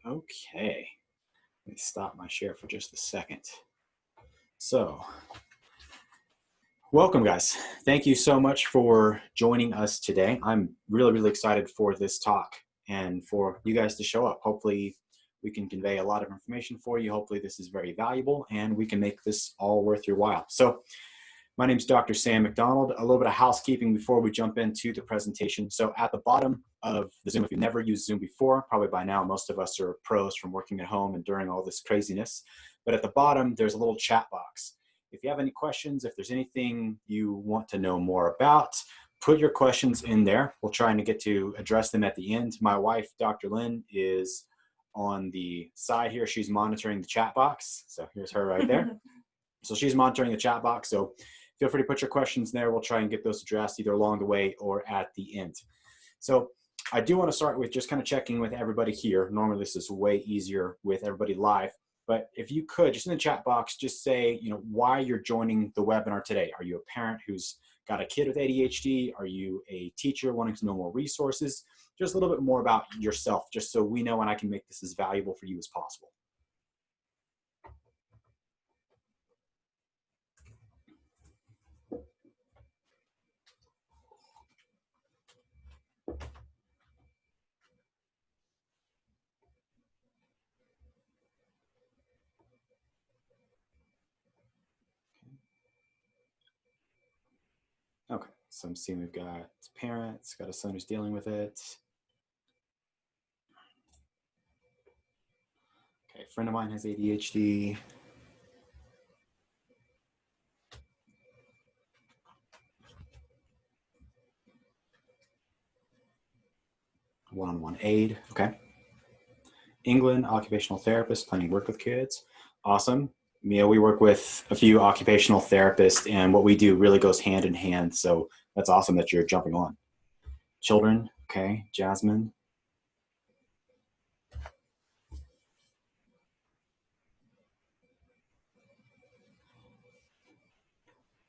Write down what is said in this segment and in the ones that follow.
Okay. Let me stop my share for just a second. So, welcome guys. Thank you so much for joining us today. I'm really excited for this talk and for you guys to show up. Hopefully we can convey a lot of information for you. Hopefully this is very valuable and we can make this all worth your while. So my name is Dr. Sam McDonald. A little bit of housekeeping before we jump into the presentation. So at the bottom of the Zoom, if you've never used Zoom before, probably by now most of us are pros from working at home and during all this craziness. But at the bottom, there's a little chat box. If you have any questions, if there's anything you want to know more about, put your questions in there. We'll try to get to address them at the end. My wife, Dr. Lynn, is on the side here. She's monitoring the chat box. So here's her right there. So she's monitoring the chat box. So feel free to put your questions there. We'll try and get those addressed either along the way or at the end. So I do want to start with just kind of checking with everybody here. Normally this is way easier with everybody live, but if you could just in the chat box, just say, why you're joining the webinar today. Are you a parent who's got a kid with ADHD? Are you a teacher wanting to know more resources? Just a little bit more about yourself, just so we know and I can make this as valuable for you as possible. Okay, so I'm seeing we've got parents, got a son who's dealing with it. Okay, a friend of mine has ADHD. One-on-one aid, okay. England, occupational therapist, planning to work with kids. Awesome. Mia, we work with a few occupational therapists and what we do really goes hand in hand. So that's awesome that you're jumping on. Children, okay. Jasmine.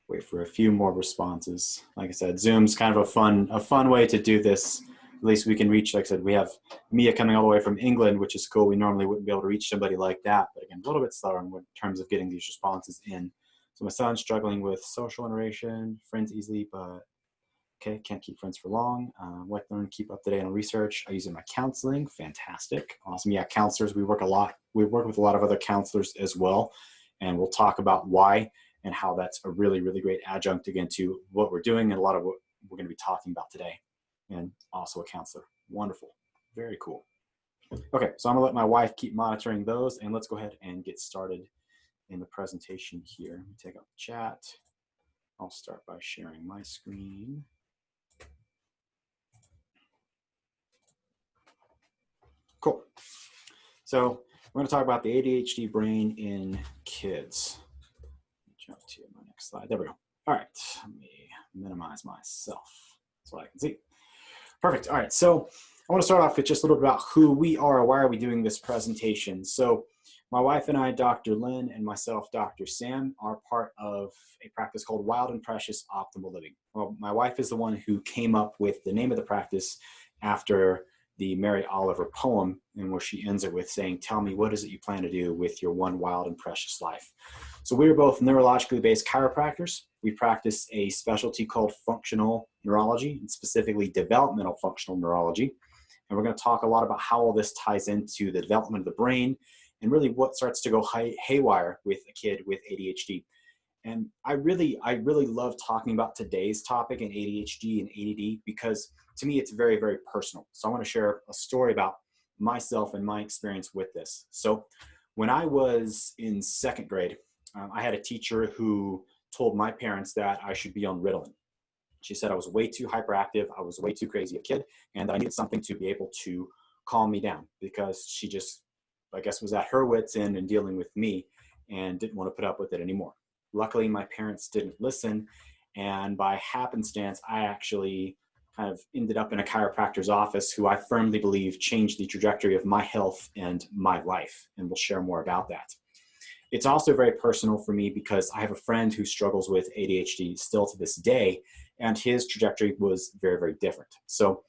Wait for a few more responses. Like I said, Zoom's kind of a fun way to do this. At least we can reach, like I said, we have Mia coming all the way from England, which is cool. We normally wouldn't be able to reach somebody like that, but again, a little bit slower in terms of getting these responses in. So my son's struggling with social interaction, friends easily, but okay, can't keep friends for long. Like to learn, keep up to date on research. I use it in my counseling, fantastic, awesome. Yeah, counselors, we work with a lot of other counselors as well, and we'll talk about why and how that's a really great adjunct again to what we're doing and a lot of what we're going to be talking about today. And also a counselor. Wonderful. Very cool. Okay, so I'm gonna let my wife keep monitoring those and let's go ahead and get started in the presentation here. Let me take out the chat. I'll start by sharing my screen. Cool. So we're gonna talk about the ADHD brain in kids. Jump to my next slide. There we go. All right, let me minimize myself so I can see. Perfect. All right. So I want to start off with just a little bit about who we are. Why are we doing this presentation? So my wife and I, Dr. Lynn, and myself, Dr. Sam, are part of a practice called Wild and Precious Optimal Living. Well, my wife is the one who came up with the name of the practice after the Mary Oliver poem, in where she ends it with saying, "Tell me, what is it you plan to do with your one wild and precious life?" So we are both neurologically based chiropractors. We practice a specialty called functional neurology, and specifically developmental functional neurology. And we're going to talk a lot about how all this ties into the development of the brain and really what starts to go haywire with a kid with ADHD. And I really love talking about today's topic in ADHD and ADD because to me, it's very personal. So I want to share a story about myself and my experience with this. So when I was in second grade, I had a teacher who told my parents that I should be on Ritalin. She said I was way too hyperactive, I was way too crazy a kid, and I needed something to be able to calm me down because she just, I guess, was at her wit's end in dealing with me and didn't want to put up with it anymore. Luckily, my parents didn't listen, and by happenstance, I actually kind of ended up in a chiropractor's office who I firmly believe changed the trajectory of my health and my life, and we'll share more about that. It's also very personal for me because I have a friend who struggles with ADHD still to this day, and his trajectory was very different. So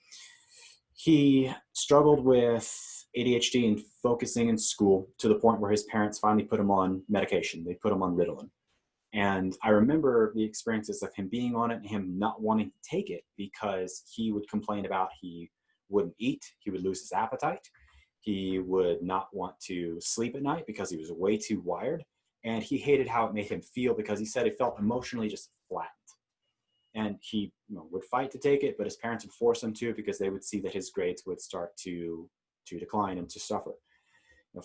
he struggled with ADHD and focusing in school to the point where his parents finally put him on medication. They put him on Ritalin. And I remember the experiences of him being on it and him not wanting to take it because he would complain about he wouldn't eat, he would lose his appetite, he would not want to sleep at night because he was way too wired, and he hated how it made him feel because he said he felt emotionally just flattened. And he would fight to take it, but his parents would force him to because they would see that his grades would start to decline and to suffer.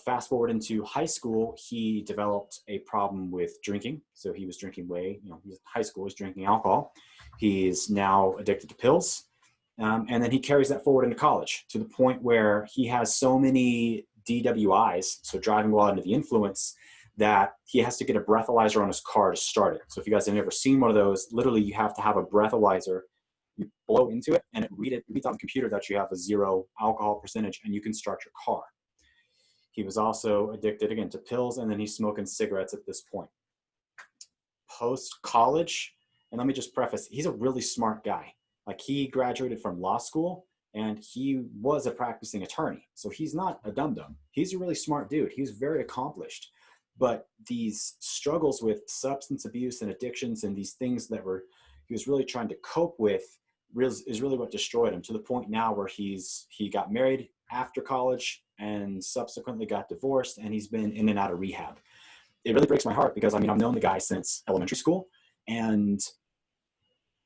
Fast forward into high school, he developed a problem with drinking. So he was drinking he's in high school, he's drinking alcohol. He's now addicted to pills. And then he carries that forward into college to the point where he has so many DWIs, so driving while under the influence, that he has to get a breathalyzer on his car to start it. So if you guys have never seen one of those, literally you have to have a breathalyzer, you blow into it, and it reads on the computer that you have a 0 alcohol percentage, and you can start your car. He was also addicted, again, to pills, and then he's smoking cigarettes at this point. Post-college, and let me just preface, he's a really smart guy. Like, he graduated from law school, and he was a practicing attorney. So he's not a dum-dum. He's a really smart dude. He was very accomplished. But these struggles with substance abuse and addictions and these things that he was really trying to cope with is really what destroyed him, to the point now where he got married after college and subsequently got divorced, and he's been in and out of rehab. It really breaks my heart because, I've known the guy since elementary school, and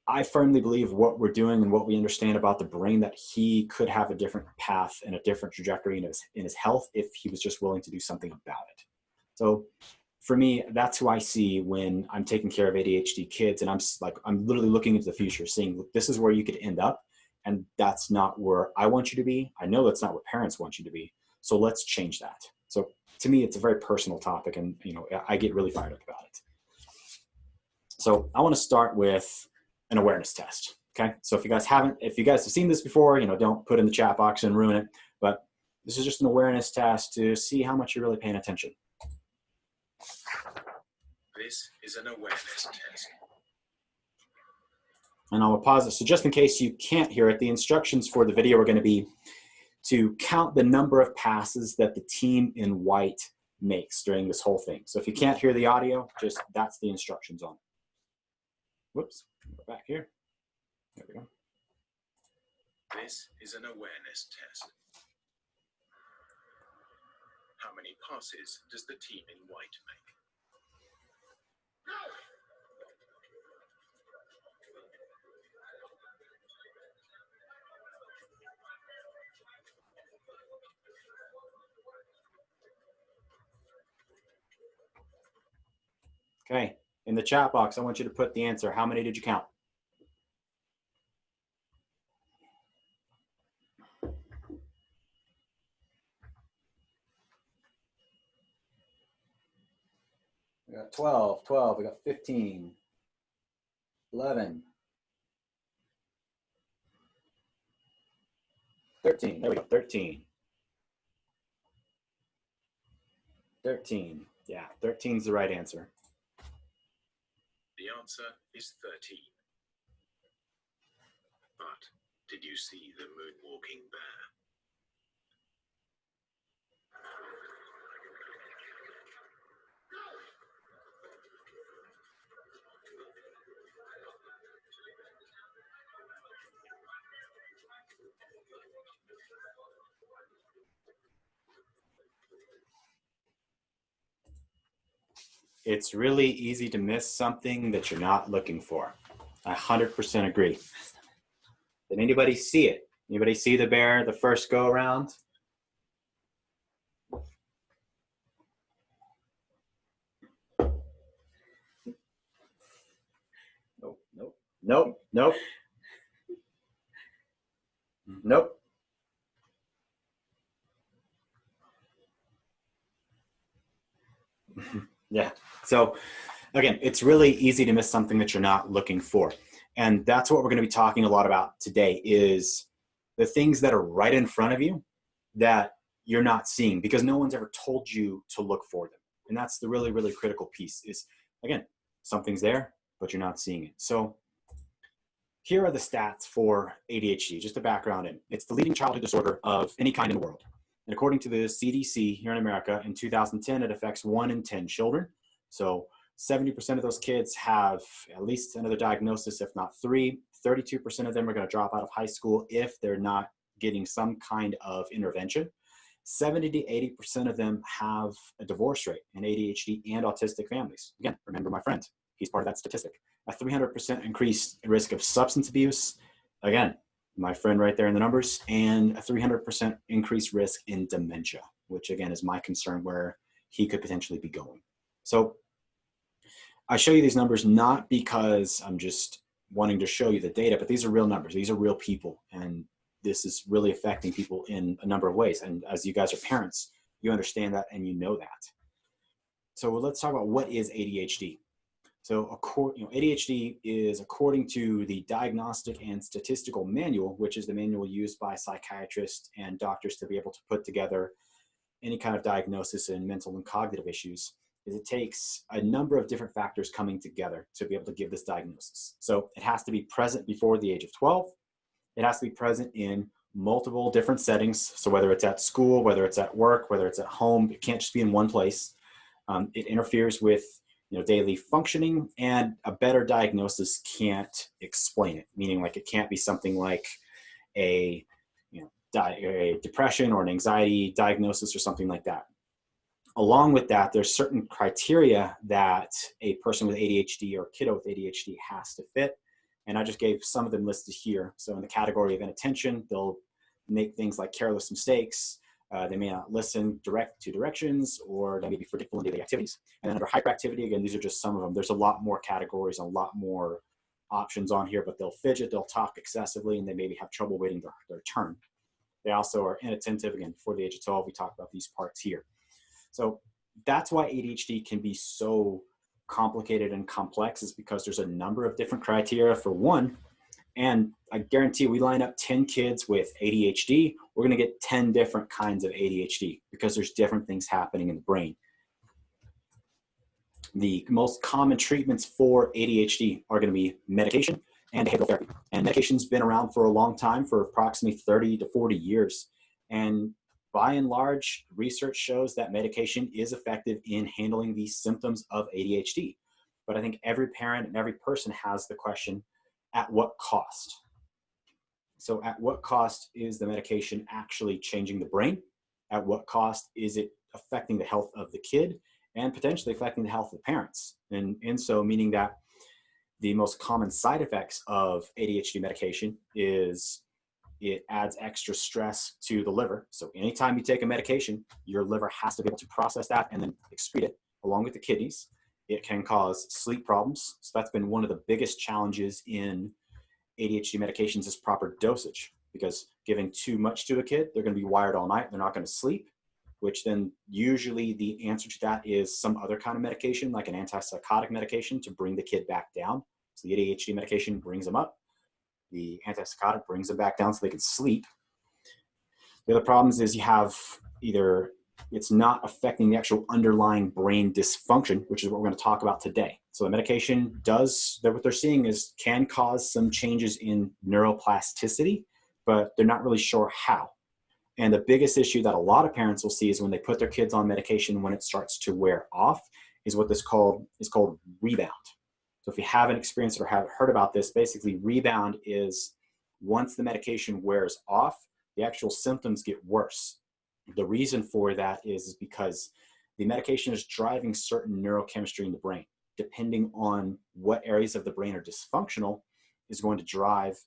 I firmly believe what we're doing and what we understand about the brain, that he could have a different path and a different trajectory in his health if he was just willing to do something about it. So for me, that's who I see when I'm taking care of ADHD kids, and I'm literally looking into the future, seeing this is where you could end up, and that's not where I want you to be. I know that's not what parents want you to be. So let's change that. So to me, it's a very personal topic, and I get really fired up about it. So I want to start with an awareness test. Okay. So if you guys have seen this before, don't put in the chat box and ruin it, but this is just an awareness test to see how much you're really paying attention. This is an awareness test. And I'll pause it. So just in case you can't hear it, the instructions for the video are going to be to count the number of passes that the team in white makes during this whole thing. So if you can't hear the audio, that's the instructions on it. Whoops, go back here. There we go. This is an awareness test. How many passes does the team in white make? Okay, in the chat box, I want you to put the answer. How many did you count? We got 12, we got 15, 11, 13, there we go, 13. 13, yeah, 13 is the right answer. The answer is 13. But did you see the moonwalking bear? It's really easy to miss something that you're not looking for. I 100% agree. Did anybody see it? Anybody see the bear the first go around? Nope, nope, nope, nope. Nope. Yeah. So again, it's really easy to miss something that you're not looking for. And that's what we're going to be talking a lot about today, is the things that are right in front of you that you're not seeing because no one's ever told you to look for them. And that's the really, really critical piece is, again, something's there, but you're not seeing it. So here are the stats for ADHD, just a background in. It's the leading childhood disorder of any kind in the world. And according to the CDC here in America, in 2010, it affects 1 in 10 children. So 70% of those kids have at least another diagnosis, if not 3. 32% of them are going to drop out of high school if they're not getting some kind of intervention. 70 to 80% of them have a divorce rate in ADHD and autistic families. Again, remember my friend, he's part of that statistic. A 300% increased risk of substance abuse. Again, my friend right there in the numbers, and a 300% increased risk in dementia, which again is my concern where he could potentially be going. So I show you these numbers not because I'm just wanting to show you the data, but these are real numbers. These are real people, and this is really affecting people in a number of ways. And as you guys are parents, you understand that and you know that. So let's talk about what is ADHD. So ADHD is, according to the Diagnostic and Statistical Manual, which is the manual used by psychiatrists and doctors to be able to put together any kind of diagnosis in mental and cognitive issues, is it takes a number of different factors coming together to be able to give this diagnosis. So it has to be present before the age of 12. It has to be present in multiple different settings. So whether it's at school, whether it's at work, whether it's at home, it can't just be in one place. It interferes with daily functioning, and a better diagnosis can't explain it. Meaning, like, it can't be something like a depression or an anxiety diagnosis or something like that. Along with that, there's certain criteria that a person with ADHD or kiddo with ADHD has to fit. And I just gave some of them listed here. So in the category of inattention, they'll make things like careless mistakes. They may not listen to directions, or they may be forgetful in daily activities. And then under hyperactivity, again, these are just some of them. There's a lot more categories, a lot more options on here, but they'll fidget, they'll talk excessively, and they maybe have trouble waiting their turn. They also are inattentive. Again, before the age of 12, we talked about these parts here. So that's why ADHD can be so complicated and complex, is because there's a number of different criteria for one. And I guarantee we line up 10 kids with ADHD, we're going to get 10 different kinds of ADHD because there's different things happening in the brain. The most common treatments for ADHD are going to be medication and behavioral therapy. And medication's been around for a long time, for approximately 30 to 40 years. And by and large, research shows that medication is effective in handling the symptoms of ADHD. But I think every parent and every person has the question, at what cost? So at what cost is the medication actually changing the brain? At what cost is it affecting the health of the kid and potentially affecting the health of the parents? And so meaning that the most common side effects of ADHD medication is it adds extra stress to the liver. So anytime you take a medication, your liver has to be able to process that and then excrete it along with the kidneys. It can cause sleep problems. So that's been one of the biggest challenges in ADHD medications, is proper dosage, because giving too much to a kid, they're going to be wired all night. They're not going to sleep, which then usually the answer to that is some other kind of medication, like an antipsychotic medication, to bring the kid back down. So the ADHD medication brings them up. The antipsychotic brings them back down so they can sleep. The other problems is you have either it's not affecting the actual underlying brain dysfunction, which is what we're going to talk about today. So the medication does, what they're seeing is can cause some changes in neuroplasticity, but they're not really sure how. And the biggest issue that a lot of parents will see is when they put their kids on medication, when it starts to wear off, is what is called rebound. So if you haven't experienced or haven't heard about this, basically rebound is once the medication wears off, the actual symptoms get worse. The reason for that is because the medication is driving certain neurochemistry in the brain. Depending on what areas of the brain are dysfunctional is going to drive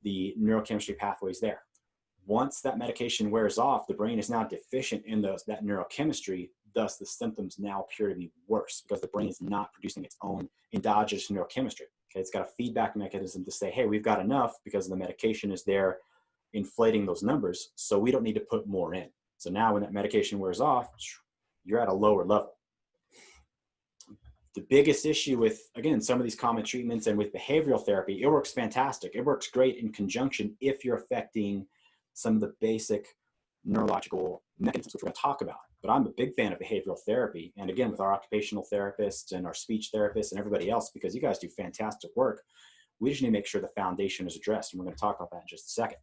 the neurochemistry pathways there. Once that medication wears off, the brain is now deficient in that neurochemistry. Thus, the symptoms now appear to be worse because the brain is not producing its own endogenous neurochemistry. Okay, it's got a feedback mechanism to say, hey, we've got enough because the medication is there inflating those numbers, so we don't need to put more in. So now when that medication wears off, you're at a lower level. The biggest issue with, again, some of these common treatments and with behavioral therapy, it works fantastic. It works great in conjunction if you're affecting some of the basic neurological mechanisms, which we're going to talk about. But I'm a big fan of behavioral therapy. And again, with our occupational therapists and our speech therapists and everybody else, because you guys do fantastic work, we just need to make sure the foundation is addressed. And we're going to talk about that in just a second.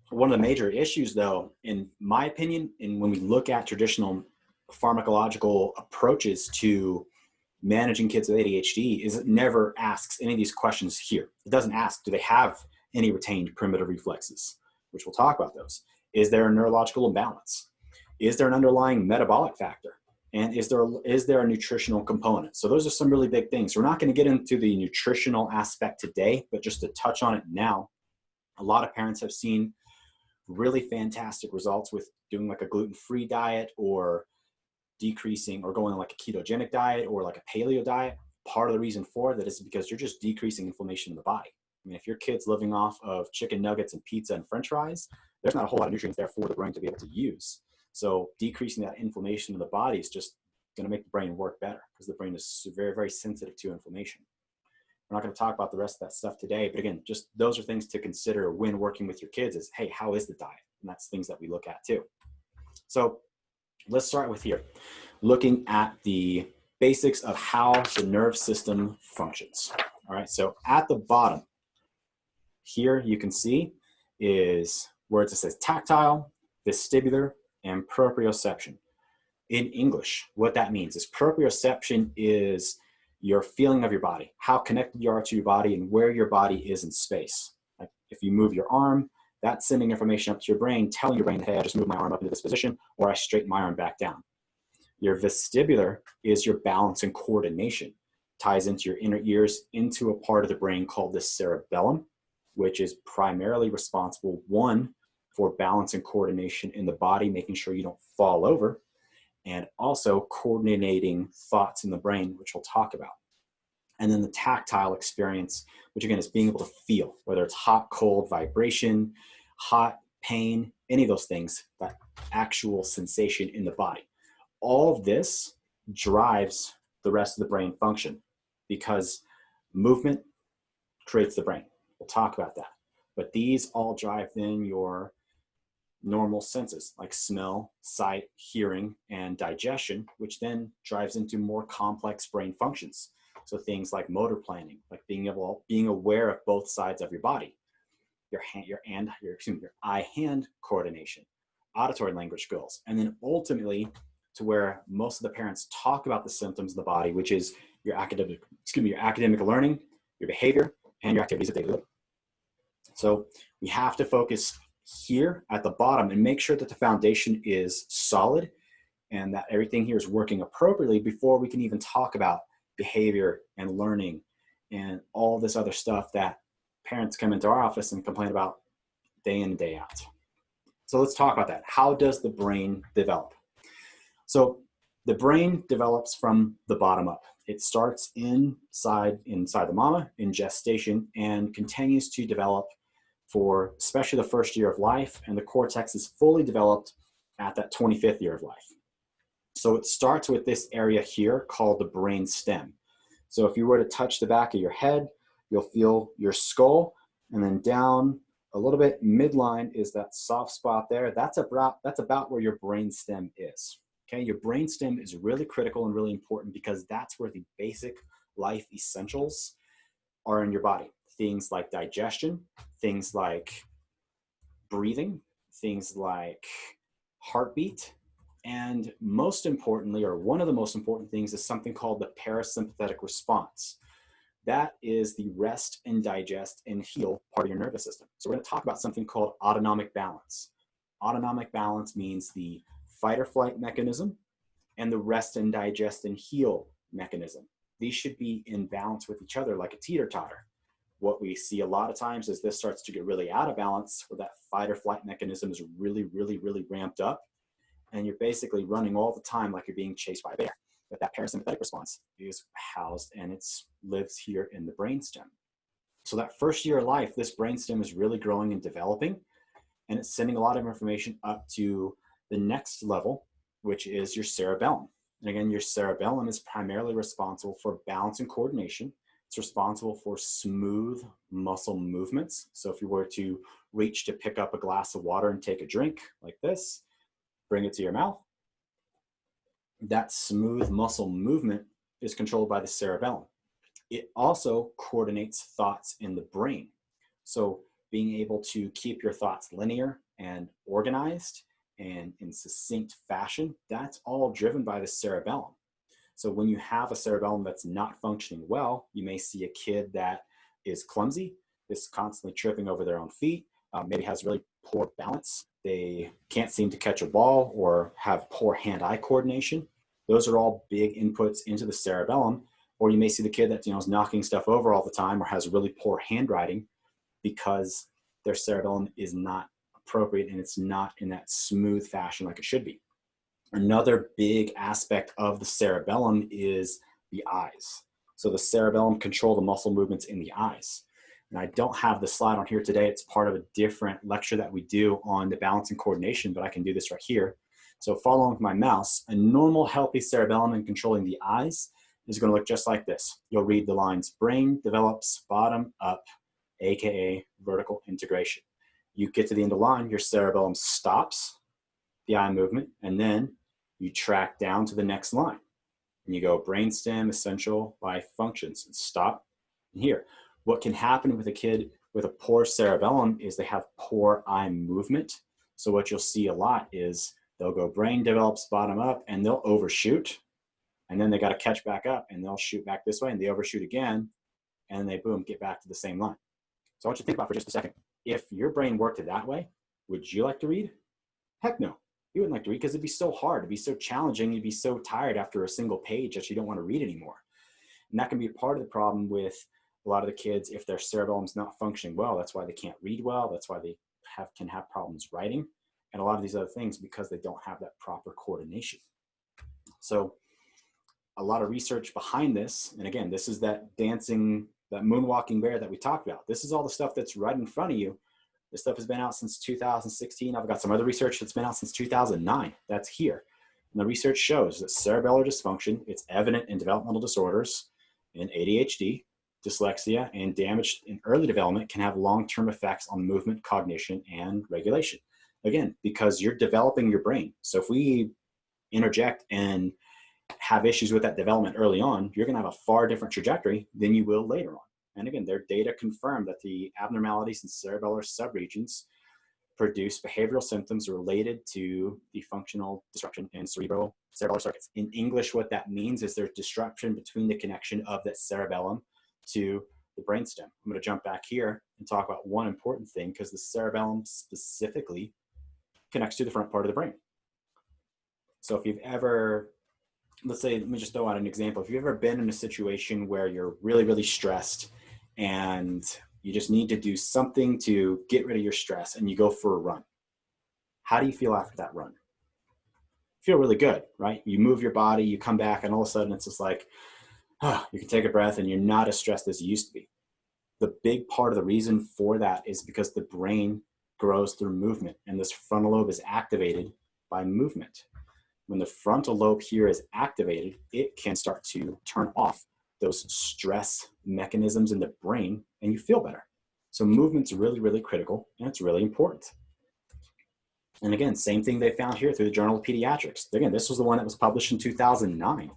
one of the major issues, though, in my opinion, and when we look at traditional pharmacological approaches to managing kids with ADHD, is it never asks any of these questions here. It doesn't ask, do they have any retained primitive reflexes, which we'll talk about those. Is there a neurological imbalance? Is there an underlying metabolic factor? And is there a nutritional component? So those are some really big things. We're not going to get into the nutritional aspect today, but just to touch on it now, a lot of parents have seen really fantastic results with doing like a gluten-free diet or decreasing or going on like a ketogenic diet or like a paleo diet. Part of the reason for that is because you're just decreasing inflammation in the body. I mean, if your kid's living off of chicken nuggets and pizza and french fries, there's not a whole lot of nutrients there for the brain to be able to use. So decreasing that inflammation in the body is just going to make the brain work better because the brain is very, very sensitive to inflammation. We're not going to talk about the rest of that stuff today, but again, just those are things to consider when working with your kids is, hey, how is the diet? And that's things that we look at too. So let's start with here, looking at the basics of how the nerve system functions. All right, so at the bottom here, you can see is where it says tactile, vestibular, and proprioception. In English, what that means is proprioception is your feeling of your body, how connected you are to your body and where your body is in space. Like if you move your arm, that's sending information up to your brain, telling your brain, hey, I just moved my arm up into this position, or I straighten my arm back down. Your vestibular is your balance and coordination, ties into your inner ears, into a part of the brain called the cerebellum, which is primarily responsible, one, for balance and coordination in the body, making sure you don't fall over, and also coordinating thoughts in the brain, which we'll talk about. And then the tactile experience, which again is being able to feel, whether it's hot, cold, vibration, hot, pain, any of those things, that actual sensation in the body. All of this drives the rest of the brain function because movement creates the brain. We'll talk about that. But these all drive then your normal senses like smell, sight, hearing, and digestion, which then drives into more complex brain functions. So things like motor planning, like being aware of both sides of your body, your eye-hand coordination, auditory language skills, and then ultimately to where most of the parents talk about the symptoms of the body, which is your academic learning, your behavior, and your activities of daily living. So we have to focus here at the bottom and make sure that the foundation is solid and that everything here is working appropriately before we can even talk about behavior and learning and all this other stuff that parents come into our office and complain about day in and day out. So let's talk about that. How does the brain develop? So the brain develops from the bottom up. It starts inside the mama in gestation and continues to develop for especially the first year of life, and the cortex is fully developed at that 25th year of life. So it starts with this area here called the brain stem. So if you were to touch the back of your head, you'll feel your skull, and then down a little bit midline is that soft spot there. That's about where your brain stem is. Okay, your brain stem is really critical and really important because that's where the basic life essentials are in your body. Things like digestion, things like breathing, things like heartbeat, and most importantly, or one of the most important things, is something called the parasympathetic response. That is the rest and digest and heal part of your nervous system. So we're going to talk about something called autonomic balance. Autonomic balance means the fight or flight mechanism and the rest and digest and heal mechanism. These should be in balance with each other like a teeter-totter. What we see a lot of times is this starts to get really out of balance where that fight or flight mechanism is really, really, really ramped up. And you're basically running all the time like you're being chased by a bear. But that parasympathetic response is housed and it lives here in the brainstem. So that first year of life, this brainstem is really growing and developing, and it's sending a lot of information up to the next level, which is your cerebellum. And again, your cerebellum is primarily responsible for balance and coordination. It's responsible for smooth muscle movements. So if you were to reach to pick up a glass of water and take a drink like this, bring it to your mouth, that smooth muscle movement is controlled by the cerebellum. It also coordinates thoughts in the brain. So being able to keep your thoughts linear and organized and in succinct fashion, that's all driven by the cerebellum. So when you have a cerebellum that's not functioning well, you may see a kid that is clumsy, is constantly tripping over their own feet, maybe has really poor balance. They can't seem to catch a ball or have poor hand-eye coordination. Those are all big inputs into the cerebellum. Or you may see the kid that is knocking stuff over all the time or has really poor handwriting because their cerebellum is not appropriate and it's not in that smooth fashion like it should be. Another big aspect of the cerebellum is the eyes. So the cerebellum control the muscle movements in the eyes. And I don't have the slide on here today. It's part of a different lecture that we do on the balance and coordination, but I can do this right here. So following with my mouse, a normal healthy cerebellum in controlling the eyes is going to look just like this. You'll read the lines, brain develops bottom up, AKA vertical integration. You get to the end of the line, your cerebellum stops the eye movement, and then you track down to the next line. And you go brainstem, essential life functions, and stop here. What can happen with a kid with a poor cerebellum is they have poor eye movement. So what you'll see a lot is they'll go brain develops bottom up and they'll overshoot. And then they got to catch back up and they'll shoot back this way and they overshoot again. And they, boom, get back to the same line. So I want you to think about for just a second. If your brain worked that way, would you like to read? Heck no. You wouldn't like to read because it'd be so hard. It'd be so challenging. You'd be so tired after a single page that you don't want to read anymore. And that can be part of the problem with a lot of the kids if their cerebellum's not functioning well. That's why they can't read well. That's why they can have problems writing and a lot of these other things because they don't have that proper coordination. So a lot of research behind this. And again, this is that dancing, that moonwalking bear that we talked about. This is all the stuff that's right in front of you. This stuff has been out since 2016. I've got some other research that's been out since 2009. That's here. And the research shows that cerebellar dysfunction, it's evident in developmental disorders, in ADHD, dyslexia, and damage in early development can have long-term effects on movement, cognition, and regulation. Again, because you're developing your brain. So if we interject and have issues with that development early on, you're going to have a far different trajectory than you will later on. And again, their data confirm that the abnormalities in cerebellar subregions produce behavioral symptoms related to the functional disruption in cerebellar circuits. In English, what that means is there's disruption between the connection of that cerebellum to the brainstem. I'm going to jump back here and talk about one important thing because the cerebellum specifically connects to the front part of the brain. So if you've ever, let's say, let me just throw out an example. If you've ever been in a situation where you're really, really stressed and you just need to do something to get rid of your stress and you go for a run, how do you feel after that run? You feel really good, right? You move your body, you come back, and all of a sudden it's just like, you can take a breath and you're not as stressed as you used to be. The big part of the reason for that is because the brain grows through movement and this frontal lobe is activated by movement. When the frontal lobe here is activated, it can start to turn off those stress mechanisms in the brain and you feel better. So movement's really, really critical and it's really important. And again, same thing they found here through the Journal of Pediatrics. Again, this was the one that was published in 2009.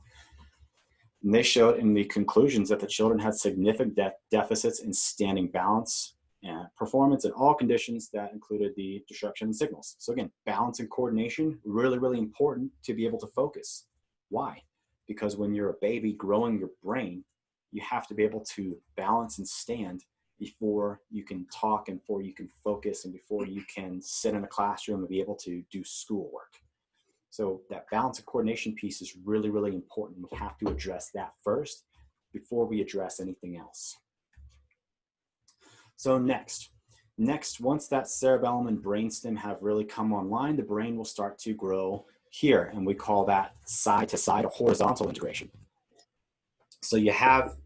And they showed in the conclusions that the children had significant deficits in standing balance and performance in all conditions that included the disruption in signals. So again, balance and coordination, really, really important to be able to focus. Why? Because when you're a baby growing your brain, you have to be able to balance and stand before you can talk and before you can focus and before you can sit in a classroom and be able to do schoolwork. So that balance and coordination piece is really, really important. We have to address that first before we address anything else. So next, once that cerebellum and brainstem have really come online, the brain will start to grow here, and we call that side to side or horizontal integration. So you have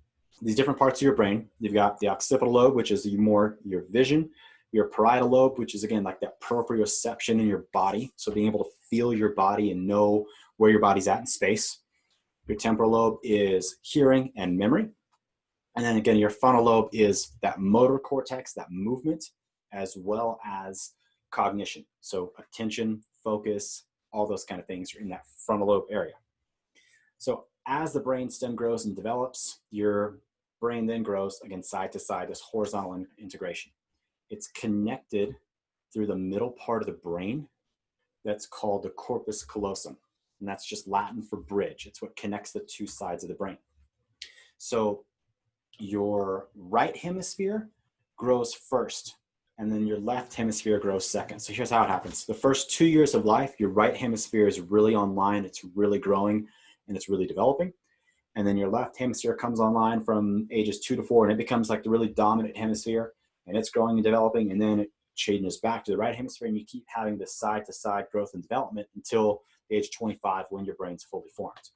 these different parts of your brain. You've got the occipital lobe, which is your vision, your parietal lobe, which is again like that proprioception in your body. So being able to feel your body and know where your body's at in space. Your temporal lobe is hearing and memory. And then again, your frontal lobe is that motor cortex, that movement, as well as cognition. So attention, focus, all those kind of things are in that frontal lobe area. So as the brain stem grows and develops, your brain then grows, again, side to side, this horizontal integration. It's connected through the middle part of the brain that's called the corpus callosum. And that's just Latin for bridge. It's what connects the two sides of the brain. So your right hemisphere grows first, and then your left hemisphere grows second. So here's how it happens. The first 2 years of life, your right hemisphere is really online, it's really growing, and it's really developing. And then your left hemisphere comes online from ages 2 to 4, and it becomes like the really dominant hemisphere, and it's growing and developing, and then it changes back to the right hemisphere, and you keep having this side-to-side growth and development until age 25 when your brain's fully formed.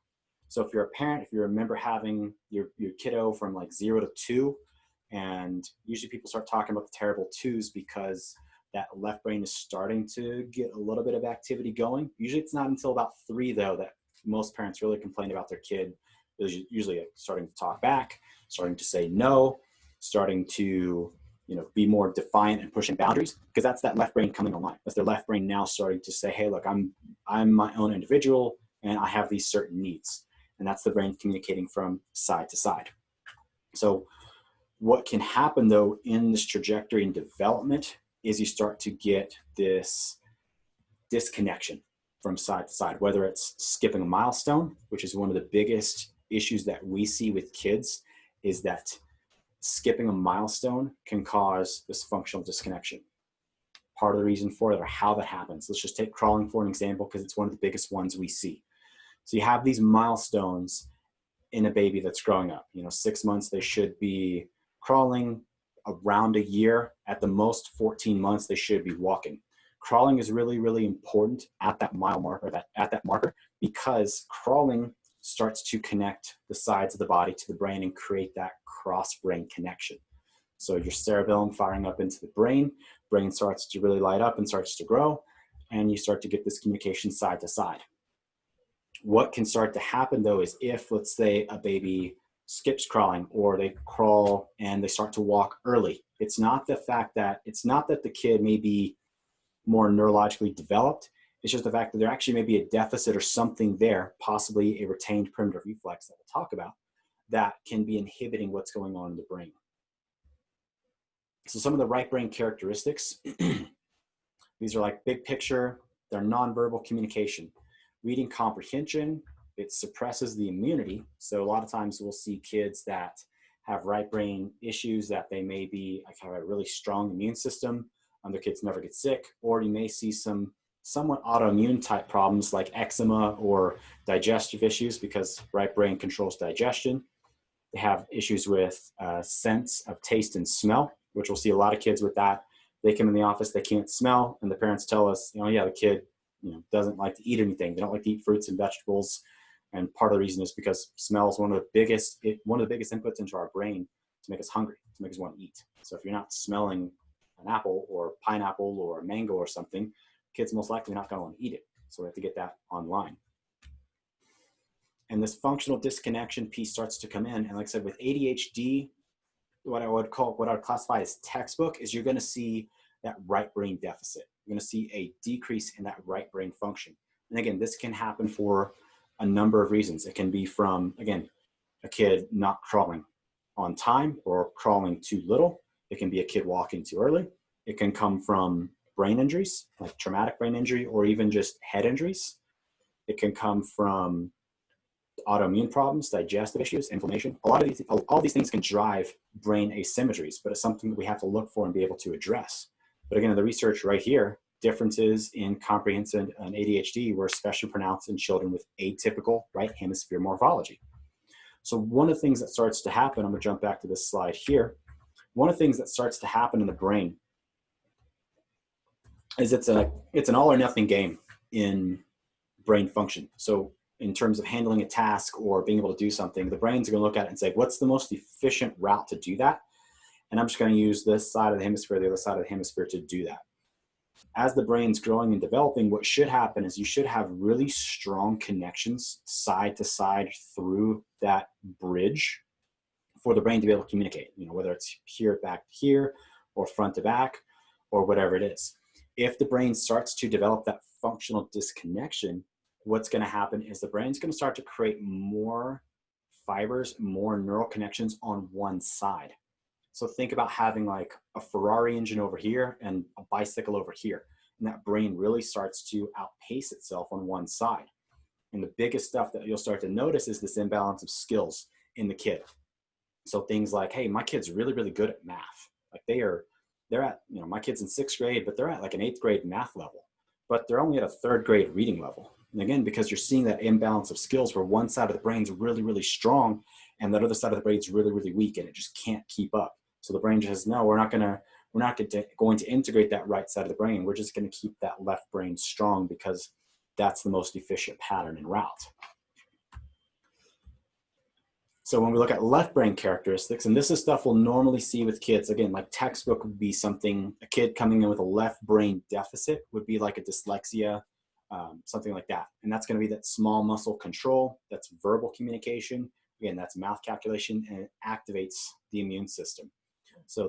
So if you're a parent, if you remember having your kiddo from like 0 to 2, and usually people start talking about the terrible 2s because that left brain is starting to get a little bit of activity going. Usually it's not until about 3 though that most parents really complain about their kid. Is usually starting to talk back, starting to say no, starting to be more defiant and pushing boundaries, because that's that left brain coming online. That's their left brain now starting to say, hey, look, I'm my own individual and I have these certain needs. And that's the brain communicating from side to side. So what can happen though in this trajectory and development is you start to get this disconnection from side to side, whether it's skipping a milestone, which is one of the biggest issues that we see with kids, is that skipping a milestone can cause this functional disconnection. Part of the reason for it, or how that happens, let's just take crawling for an example, because it's one of the biggest ones we see. So you have these milestones in a baby that's growing up. 6 months, they should be crawling. Around a year, at the most 14 months, they should be walking. Crawling is really, really important at that mile marker, at that marker, because crawling starts to connect the sides of the body to the brain and create that cross-brain connection. So your cerebellum firing up into the brain starts to really light up and starts to grow, and you start to get this communication side to side. What can start to happen though is if, let's say, a baby skips crawling, or they crawl and they start to walk early, it's not that the kid may be more neurologically developed. It's just the fact that there actually may be a deficit or something there, possibly a retained primitive reflex that we'll talk about, that can be inhibiting what's going on in the brain. So some of the right brain characteristics, these are like big picture, they're nonverbal communication. Reading comprehension, it suppresses the immunity. So a lot of times we'll see kids that have right brain issues that they may be like have a really strong immune system, and their kids never get sick, or you may see some somewhat autoimmune type problems like eczema or digestive issues, because right brain controls digestion. They have issues with sense of taste and smell, which we'll see a lot of kids with that. They come in the office, they can't smell, and the parents tell us, yeah, the kid doesn't like to eat anything. They don't like to eat fruits and vegetables. And part of the reason is because smell is one of the biggest inputs into our brain to make us hungry, to make us want to eat. So if you're not smelling an apple or pineapple or a mango or something, kids most likely not going to want to eat it. So we have to get that online. And this functional disconnection piece starts to come in. And like I said, with ADHD, what I would classify as textbook is you're going to see that right brain deficit. You're going to see a decrease in that right brain function. And again, this can happen for a number of reasons. It can be from, again, a kid not crawling on time or crawling too little. It can be a kid walking too early. It can come from brain injuries, like traumatic brain injury, or even just head injuries. It can come from autoimmune problems, digestive issues, inflammation. All these things can drive brain asymmetries, but it's something that we have to look for and be able to address. But again, in the research right here, differences in comprehension and ADHD were especially pronounced in children with atypical right hemisphere morphology. So one of the things that starts to happen, I'm going to jump back to this slide here. One of the things that starts to happen in the brain is it's an all or nothing game in brain function. So in terms of handling a task or being able to do something, the brain's going to look at it and say, what's the most efficient route to do that? And I'm just going to use this side of the hemisphere, the other side of the hemisphere to do that. As the brain's growing and developing, what should happen is you should have really strong connections side to side through that bridge for the brain to be able to communicate, whether it's here, back to here, or front to back, or whatever it is. If the brain starts to develop that functional disconnection, what's going to happen is the brain's going to start to create more fibers, more neural connections on one side. So think about having like a Ferrari engine over here and a bicycle over here. And that brain really starts to outpace itself on one side. And the biggest stuff that you'll start to notice is this imbalance of skills in the kid. So things like, hey, my kid's really, really good at math. Like they're at, my kid's in 6th grade, but they're at like an 8th grade math level, but they're only at a 3rd grade reading level. And again, because you're seeing that imbalance of skills where one side of the brain's really, really strong and that other side of the brain's really, really weak, and it just can't keep up. So the brain just says, no, we're not going to integrate that right side of the brain. We're just going to keep that left brain strong because that's the most efficient pattern and route. So when we look at left brain characteristics, and this is stuff we'll normally see with kids, again, like textbook would be something, a kid coming in with a left brain deficit would be like a dyslexia, something like that. And that's going to be that small muscle control, that's verbal communication. Again, that's mouth calculation, and it activates the immune system. So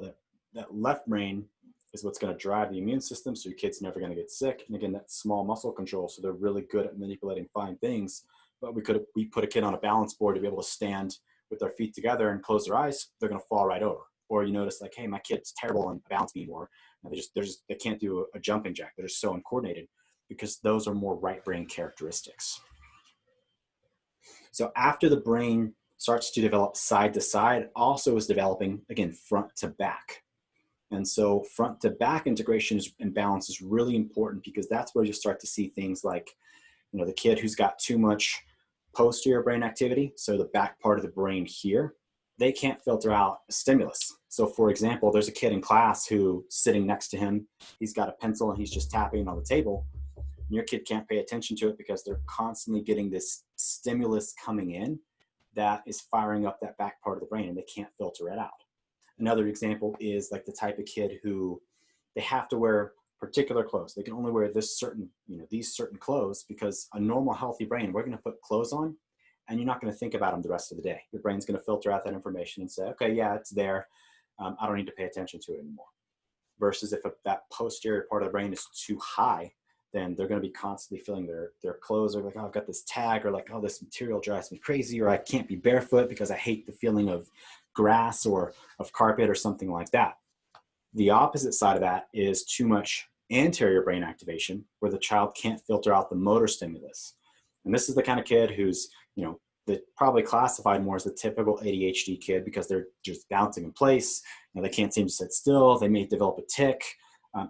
that left brain is what's going to drive the immune system, so your kid's never going to get sick. And again, that small muscle control, so they're really good at manipulating fine things. But we put a kid on a balance board to be able to stand with their feet together and close their eyes, they're going to fall right over. Or you notice like, hey, my kid's terrible on balance beam, or they can't do a jumping jack. They're just so uncoordinated because those are more right brain characteristics. So after the brain starts to develop side to side, also is developing, again, front to back. And so front to back integration and balance is really important because that's where you start to see things like, the kid who's got too much posterior brain activity, so the back part of the brain here, they can't filter out a stimulus. So for example, there's a kid in class who sitting next to him, he's got a pencil and he's just tapping on the table. And your kid can't pay attention to it because they're constantly getting this stimulus coming in that is firing up that back part of the brain and they can't filter it out. Another example is like the type of kid who they have to wear particular clothes. They can only wear this certain, these certain clothes because a normal healthy brain, we're going to put clothes on and you're not going to think about them the rest of the day. Your brain's going to filter out that information and say, okay, yeah, it's there. I don't need to pay attention to it anymore. Versus if that posterior part of the brain is too high, then they're going to be constantly feeling their clothes are like, oh, I've got this tag, or like, oh, this material drives me crazy, or I can't be barefoot because I hate the feeling of grass or of carpet or something like that. The opposite side of that is too much anterior brain activation where the child can't filter out the motor stimulus. And this is the kind of kid who's, they're probably classified more as the typical ADHD kid because they're just bouncing in place. They can't seem to sit still. They may develop a tic,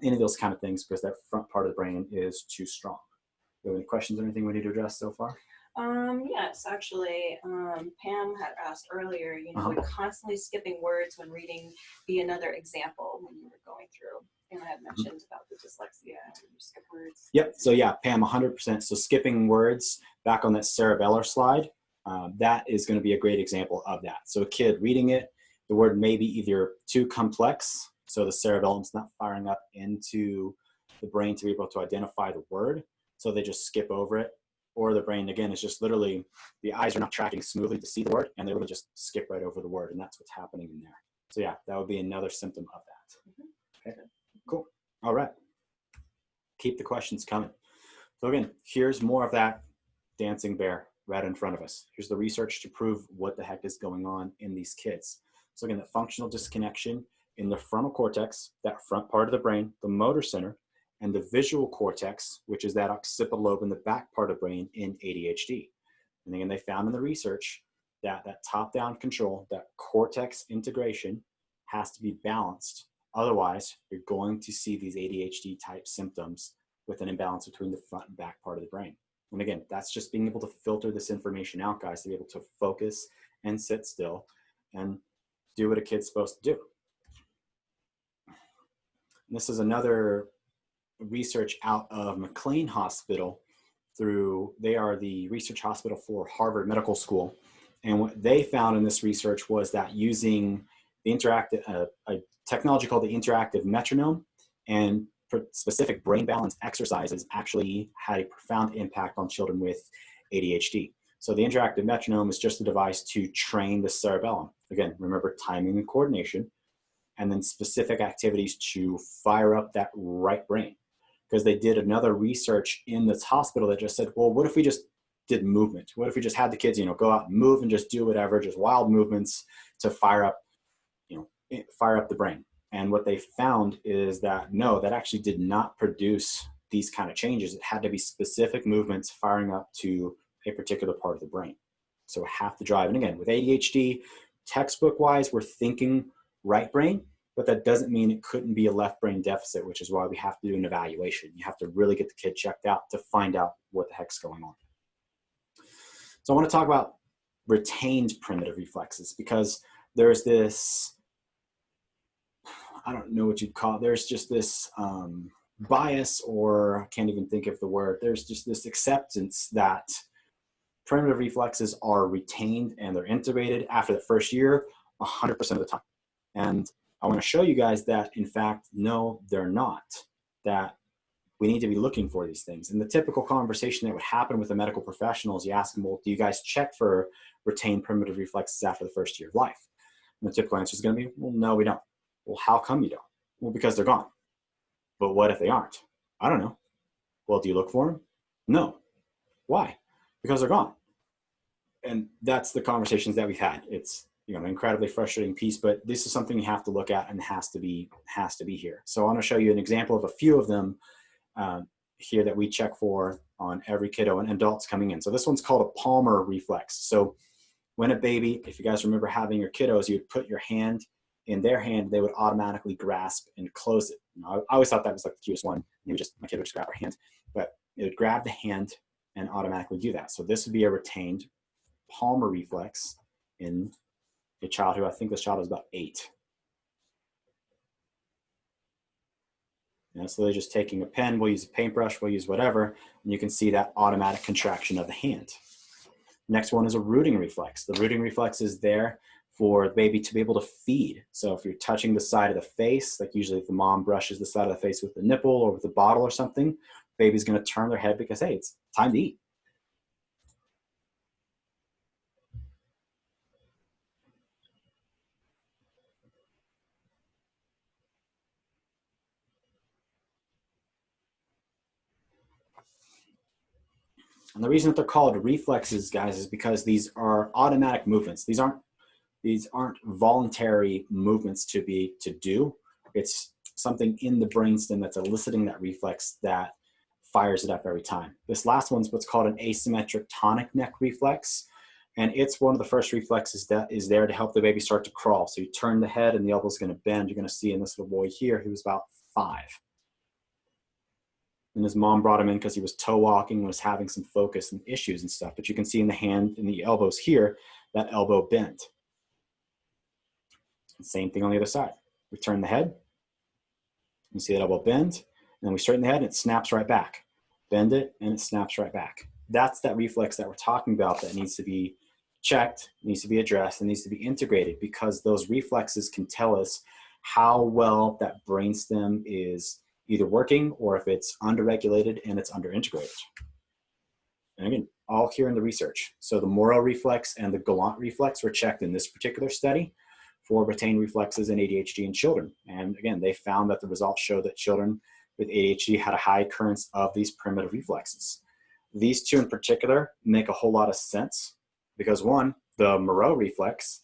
any of those kind of things because that front part of the brain is too strong. Do you have any questions or anything we need to address so far? Yes, actually, Pam had asked earlier, we're constantly skipping words when reading the another example when you were going through. And I had mentioned about the dyslexia and skip words. Yep. So yeah, Pam, 100%. So skipping words, back on that cerebellar slide, that is going to be a great example of that. So a kid reading it, the word may be either too complex, so the cerebellum's not firing up into the brain to be able to identify the word, so they just skip over it. Or the brain, again, is just literally, the eyes are not tracking smoothly to see the word, and they really just skip right over the word, and that's what's happening in there. So yeah, that would be another symptom of that. Okay, cool. All right. Keep the questions coming. So again, here's more of that dancing bear right in front of us. Here's the research to prove what the heck is going on in these kids. So again, the functional disconnection in the frontal cortex, that front part of the brain, the motor center, and the visual cortex, which is that occipital lobe in the back part of the brain in ADHD. And again, they found in the research that that top-down control, that cortex integration has to be balanced. Otherwise, you're going to see these ADHD type symptoms with an imbalance between the front and back part of the brain. And again, that's just being able to filter this information out, guys, to be able to focus and sit still and do what a kid's supposed to do. And this is another research out of McLean Hospital they are the research hospital for Harvard Medical School. And what they found in this research was that using the a technology called the interactive metronome and specific brain balance exercises actually had a profound impact on children with ADHD. So the interactive metronome is just a device to train the cerebellum. Again, remember timing and coordination, and then specific activities to fire up that right brain. Because they did another research in this hospital that just said, well, what if we just did movement? What if we just had the kids, go out and move and just do whatever, just wild movements to fire up, fire up the brain. And what they found is that no, that actually did not produce these kind of changes. It had to be specific movements firing up to a particular part of the brain. So have to drive. And again, with ADHD, textbook wise, we're thinking right brain, but that doesn't mean it couldn't be a left brain deficit, which is why we have to do an evaluation. You have to really get the kid checked out to find out what the heck's going on. So I want to talk about retained primitive reflexes, because there's this, I don't know what you'd call it, there's just this bias, or I can't even think of the word, there's just this acceptance that primitive reflexes are retained and they're integrated after the first year 100% of the time. And I want to show you guys that, in fact, no, they're not. That we need to be looking for these things. And the typical conversation that would happen with a medical professional is you ask them, well, do you guys check for retained primitive reflexes after the first year of life? And the typical answer is going to be, well, no, we don't. Well, how come you don't? Well, because they're gone. But what if they aren't? I don't know. Well, do you look for them? No. Why? Because they're gone. And that's the conversations that we've had. It's, you know, an incredibly frustrating piece, but this is something you have to look at and has to be here. So I want to show you an example of a few of them here that we check for on every kiddo and adults coming in. So this one's called a palmar reflex. So when a baby, if you guys remember having your kiddos, you would put your hand in their hand, they would automatically grasp and close it. You know, I always thought that was like the cutest one. My kid would just grab her hand, but it would grab the hand and automatically do that. So this would be a retained palmar reflex in a child who, I think this child is about 8. You know, so they're just taking a pen, we'll use a paintbrush, we'll use whatever, and you can see that automatic contraction of the hand. Next one is a rooting reflex. The rooting reflex is there for the baby to be able to feed. So if you're touching the side of the face, like usually if the mom brushes the side of the face with the nipple or with a bottle or something, baby's gonna turn their head because, hey, it's time to eat. And the reason that they're called reflexes, guys, is because these are automatic movements. These aren't voluntary movements to do. It's something in the brainstem that's eliciting that reflex that fires it up every time. This last one's what's called an asymmetric tonic neck reflex. And it's one of the first reflexes that is there to help the baby start to crawl. So you turn the head and the elbow's gonna bend. You're gonna see in this little boy here, who was about 5. And his mom brought him in because he was toe walking, was having some focus and issues and stuff. But you can see in the hand and the elbows here, that elbow bent. Same thing on the other side. We turn the head, you see that elbow bend, and then we straighten the head and it snaps right back. Bend it and it snaps right back. That's that reflex that we're talking about that needs to be checked, needs to be addressed, and needs to be integrated, because those reflexes can tell us how well that brainstem is either working or if it's underregulated and it's underintegrated. And again, all here in the research. So the Moro reflex and the Galant reflex were checked in this particular study for retained reflexes in ADHD in children. And again, they found that the results show that children with ADHD had a high occurrence of these primitive reflexes. These two in particular make a whole lot of sense because, one, the Moro reflex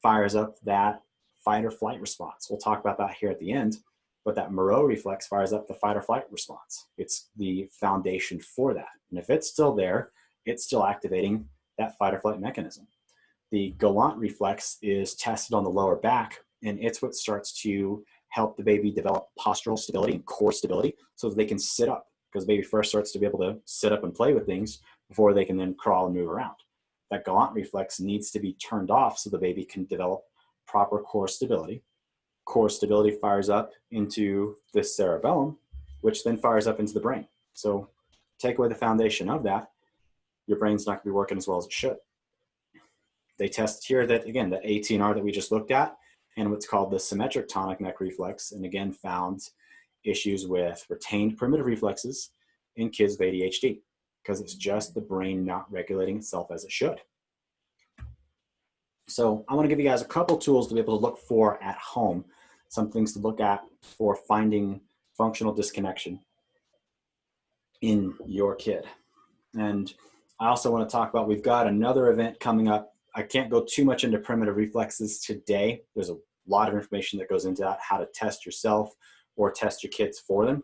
fires up that fight or flight response. We'll talk about that here at the end, but that Moro reflex fires up the fight or flight response. It's the foundation for that. And if it's still there, it's still activating that fight or flight mechanism. The Galant reflex is tested on the lower back, and it's what starts to help the baby develop postural stability and core stability so that they can sit up, because the baby first starts to be able to sit up and play with things before they can then crawl and move around. That Galant reflex needs to be turned off so the baby can develop proper core stability. Core stability fires up into the cerebellum, which then fires up into the brain. So take away the foundation of that, your brain's not going to be working as well as it should. They test here that, again, the ATNR that we just looked at and what's called the symmetric tonic neck reflex, and again found issues with retained primitive reflexes in kids with ADHD because it's just the brain not regulating itself as it should. So I want to give you guys a couple tools to be able to look for at home, some things to look at for finding functional disconnection in your kid. And I also want to talk about, we've got another event coming up. I can't go too much into primitive reflexes today. There's a A lot of information that goes into that, how to test yourself or test your kids for them.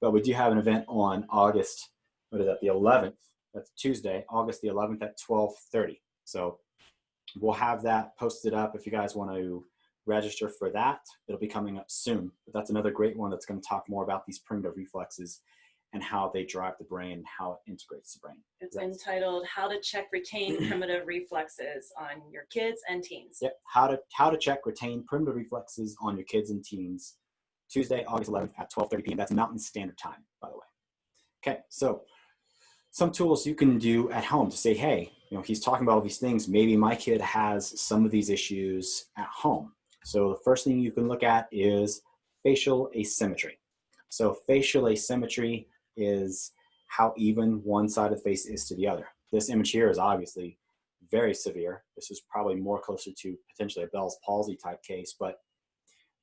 But we do have an event on August, what is that, the 11th, that's Tuesday, August the 11th at 12:30. So we'll have that posted up if you guys want to register for that. It'll be coming up soon. But that's another great one that's going to talk more about these primitive reflexes and how they drive the brain and how it integrates the brain. It's entitled How to Check Retain Primitive Reflexes on Your Kids and Teens. Yep, how to check retain primitive reflexes on your kids and teens, Tuesday, August 11th at 12:30 p.m. That's Mountain Standard Time, by the way. Okay, so some tools you can do at home to say, hey, you know, he's talking about all these things. Maybe my kid has some of these issues at home. So the first thing you can look at is facial asymmetry. So facial asymmetry is how even one side of the face is to the other. This image here is obviously very severe. This is probably more closer to potentially a Bell's palsy type case, but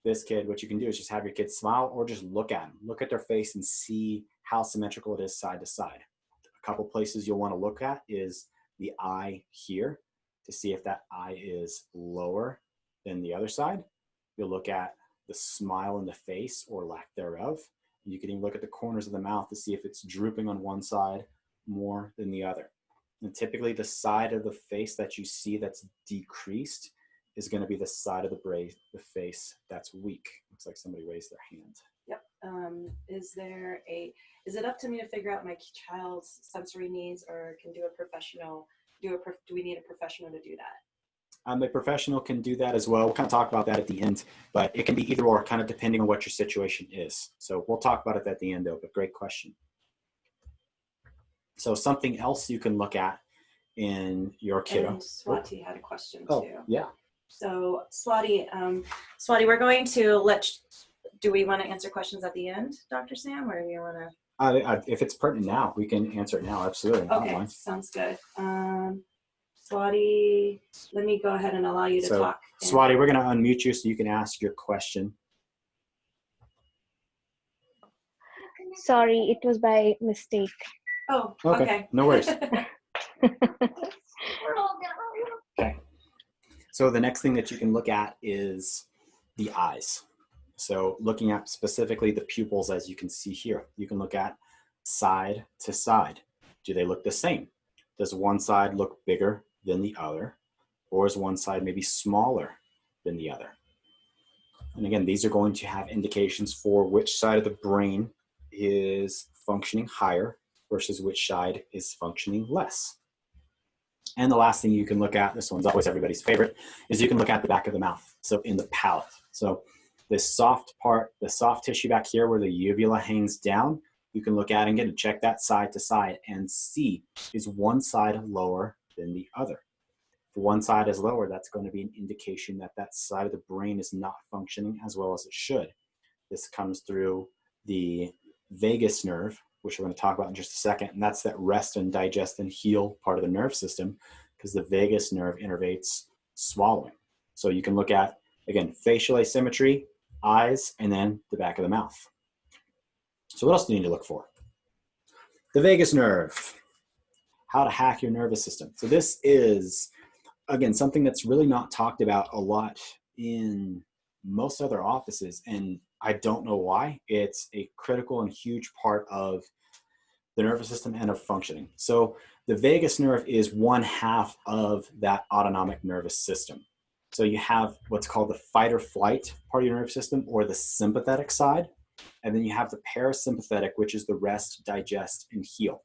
this kid, what you can do is just have your kid smile or just look at them. Look at their face and see how symmetrical it is side to side. A couple places you'll want to look at is the eye here to see if that eye is lower than the other side. You'll look at the smile in the face or lack thereof. You can even look at the corners of the mouth to see if it's drooping on one side more than the other. And typically the side of the face that you see that's decreased is going to be the side of the face that's weak. Looks like somebody raised their hand. Yep. Is it up to me to figure out my child's sensory needs, or can do a professional, do we need a professional to do that? The professional can do that as well. We'll kind of talk about that at the end, but it can be either or, kind of depending on what your situation is. So we'll talk about it at the end though, but great question. So something else you can look at in your kiddo. And Swati had a question too. Yeah. So Swati, we're going to do we want to answer questions at the end, Dr. Sam, or do you want to? If it's pertinent now, we can answer it now. Absolutely. Okay, sounds good. Swati, let me go ahead and allow you to talk. Swati, we're going to unmute you so you can ask your question. Sorry, it was by mistake. Oh, okay. No worries. Okay. So the next thing that you can look at is the eyes. So looking at specifically the pupils, as you can see here, you can look at side to side. Do they look the same? Does one side look bigger than the other? Or is one side maybe smaller than the other? And again, these are going to have indications for which side of the brain is functioning higher versus which side is functioning less. And the last thing you can look at, this one's always everybody's favorite, is you can look at the back of the mouth, so in the palate. So this soft part, the soft tissue back here where the uvula hangs down, you can look at and get to check that side to side and see, is one side lower than the other? If one side is lower, that's going to be an indication that that side of the brain is not functioning as well as it should. This comes through the vagus nerve, which we're going to talk about in just a second, and that's that rest and digest and heal part of the nerve system, because the vagus nerve innervates swallowing. So you can look at, again, facial asymmetry, eyes, and then the back of the mouth. So what else do you need to look for? The vagus nerve, how to hack your nervous system. So this is, again, something that's really not talked about a lot in most other offices, and I don't know why. It's a critical and huge part of the nervous system and of functioning. So the vagus nerve is one half of that autonomic nervous system. So you have what's called the fight or flight part of your nervous system, or the sympathetic side. And then you have the parasympathetic, which is the rest, digest, and heal.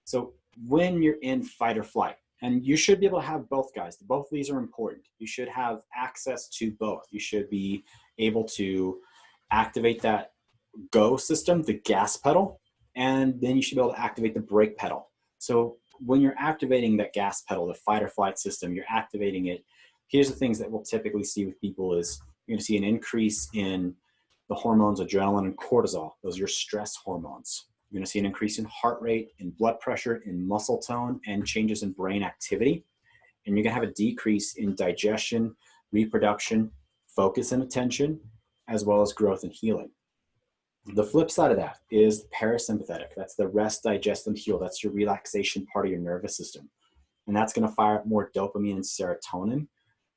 So when you're in fight or flight, and you should be able to have both, guys. Both of these are important. You should have access to both. You should be able to activate that go system, the gas pedal, and then you should be able to activate the brake pedal. So when you're activating that gas pedal, the fight or flight system, you're activating it. Here's the things that we'll typically see with people is you're going to see an increase in the hormones adrenaline and cortisol. Those are your stress hormones. You're going to see an increase in heart rate, in blood pressure, in muscle tone, and changes in brain activity. And you're going to have a decrease in digestion, reproduction, focus and attention, as well as growth and healing. The flip side of that is parasympathetic. That's the rest, digest, and heal. That's your relaxation part of your nervous system. And that's going to fire up more dopamine and serotonin,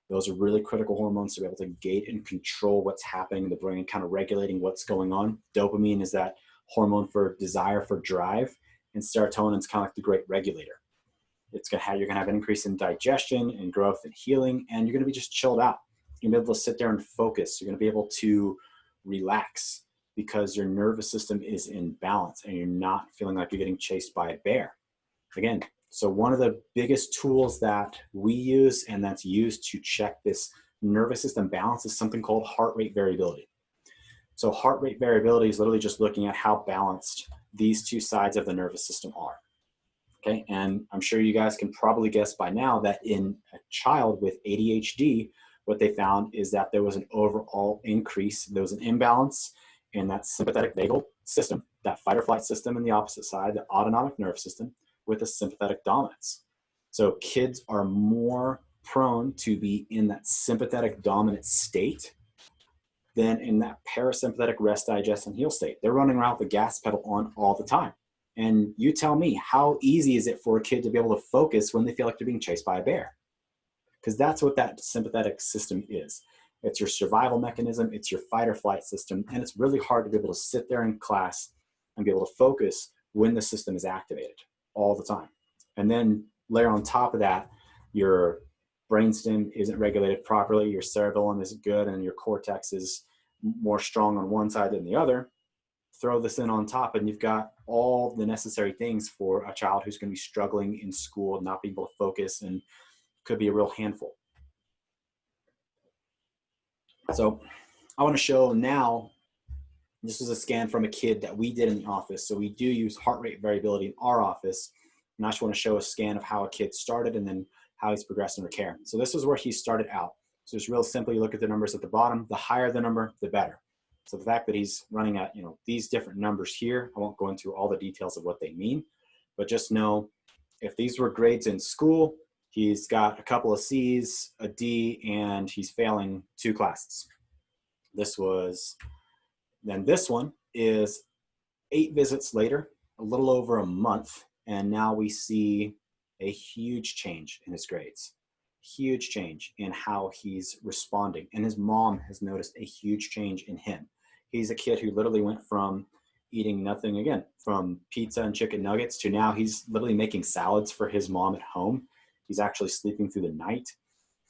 Those are really critical hormones to be able to gate and control what's happening in the brain, kind of regulating what's going on. Dopamine is that hormone for desire, for drive, and serotonin is kind of like the great regulator. It's gonna have, you're gonna have an increase in digestion and growth and healing, and you're gonna be just chilled out. You're gonna be able to sit there and focus. You're gonna be able to relax because your nervous system is in balance and you're not feeling like you're getting chased by a bear. Again, so one of the biggest tools that we use and that's used to check this nervous system balance is something called heart rate variability. So heart rate variability is literally just looking at how balanced these two sides of the nervous system are. Okay, and I'm sure you guys can probably guess by now that in a child with ADHD, what they found is that there was an overall increase, there was an imbalance in that sympathetic vagal system, that fight or flight system in the opposite side, the autonomic nervous system, with a sympathetic dominance. So kids are more prone to be in that sympathetic dominant state than in that parasympathetic rest, digest, and heal state. They're running around with the gas pedal on all the time. And you tell me, how easy is it for a kid to be able to focus when they feel like they're being chased by a bear? Because that's what that sympathetic system is. It's your survival mechanism, it's your fight or flight system, and it's really hard to be able to sit there in class and be able to focus when the system is activated all the time. And then layer on top of that, your brainstem isn't regulated properly, your cerebellum isn't good, and your cortex is more strong on one side than the other. Throw this in on top and you've got all the necessary things for a child who's going to be struggling in school, not being able to focus, and could be a real handful. So I want to show now, this is a scan from a kid that we did in the office. So we do use heart rate variability in our office. And I just want to show a scan of how a kid started and then how he's progressed under care. So this is where he started out. So it's real simple. You look at the numbers at the bottom. The higher the number, the better. So the fact that he's running at, these different numbers here, I won't go into all the details of what they mean, but just know if these were grades in school, he's got a couple of C's, a D, and he's failing 2 classes. This one is 8 visits later, a little over a month, and now we see a huge change in his grades. Huge change in how he's responding. And his mom has noticed a huge change in him. He's a kid who literally went from eating nothing, again, from pizza and chicken nuggets, to now he's literally making salads for his mom at home. He's actually sleeping through the night.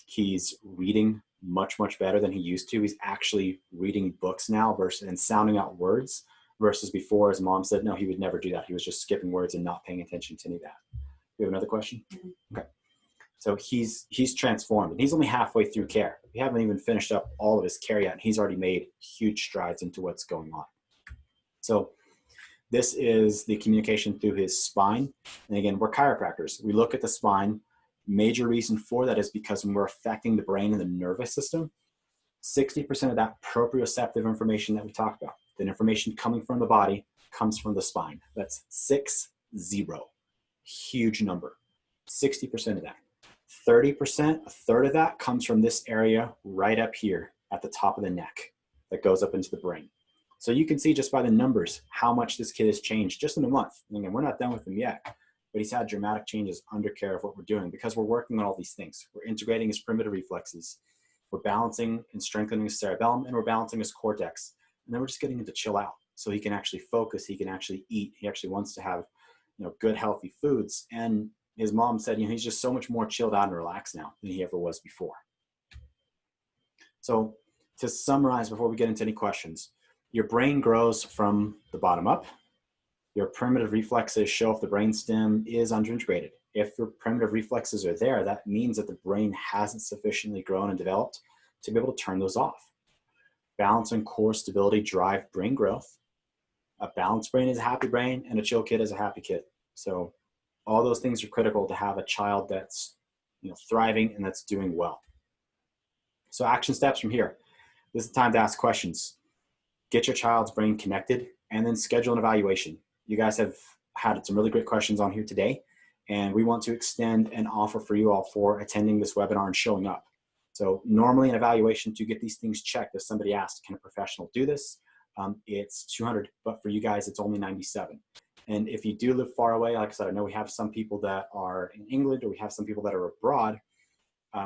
He's reading much, much better than he used to. He's actually reading books now and sounding out words, versus before his mom said, no, he would never do that. He was just skipping words and not paying attention to any of that. You have another question? Mm-hmm. Okay. So he's transformed, and he's only halfway through care. We haven't even finished up all of his care yet, and he's already made huge strides into what's going on. So this is the communication through his spine. And again, we're chiropractors. We look at the spine. Major reason for that is because when we're affecting the brain and the nervous system, 60% of that proprioceptive information that we talked about, the information coming from the body, comes from the spine. That's 60. Huge number. 60% of that. 30%, a third of that, comes from this area right up here at the top of the neck that goes up into the brain. So you can see just by the numbers how much this kid has changed just in a month. And again, we're not done with him yet, but he's had dramatic changes under care of what we're doing because we're working on all these things. We're integrating his primitive reflexes. We're balancing and strengthening his cerebellum, and we're balancing his cortex. And then we're just getting him to chill out so he can actually focus. He can actually eat. He actually wants to have, good, healthy foods. And his mom said, he's just so much more chilled out and relaxed now than he ever was before. So to summarize before we get into any questions, your brain grows from the bottom up. Your primitive reflexes show if the brainstem is underintegrated. If your primitive reflexes are there, that means that the brain hasn't sufficiently grown and developed to be able to turn those off. Balance and core stability drive brain growth. A balanced brain is a happy brain, and a chill kid is a happy kid. So all those things are critical to have a child that's thriving and that's doing well. So action steps from here. This is the time to ask questions. Get your child's brain connected and then schedule an evaluation. You guys have had some really great questions on here today, and we want to extend an offer for you all for attending this webinar and showing up. So normally an evaluation to get these things checked, if somebody asked, can a professional do this? It's $200, but for you guys, it's only $97. And if you do live far away, like I said, I know we have some people that are in England or we have some people that are abroad.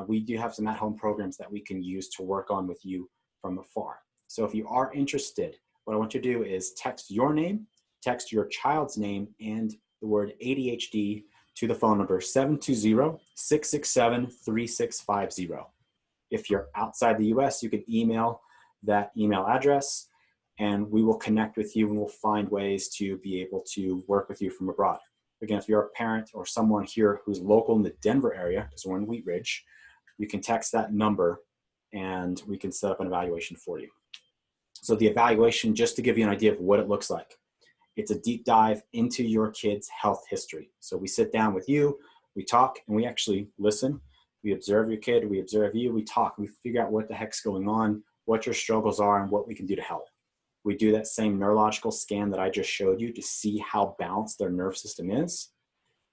we do have some at-home programs that we can use to work on with you from afar. So if you are interested, what I want you to do is text your name, text your child's name, and the word ADHD to the phone number 720-667-3650. If you're outside the US, you can email that email address, and we will connect with you and we'll find ways to be able to work with you from abroad. Again, if you're a parent or someone here who's local in the Denver area, because we're in Wheat Ridge, you can text that number and we can set up an evaluation for you. So the evaluation, just to give you an idea of what it looks like, it's a deep dive into your kid's health history. So we sit down with you, we talk, and we actually listen. We observe your kid, we observe you, we talk, we figure out what the heck's going on, what your struggles are, and what we can do to help. We do that same neurological scan that I just showed you to see how balanced their nerve system is.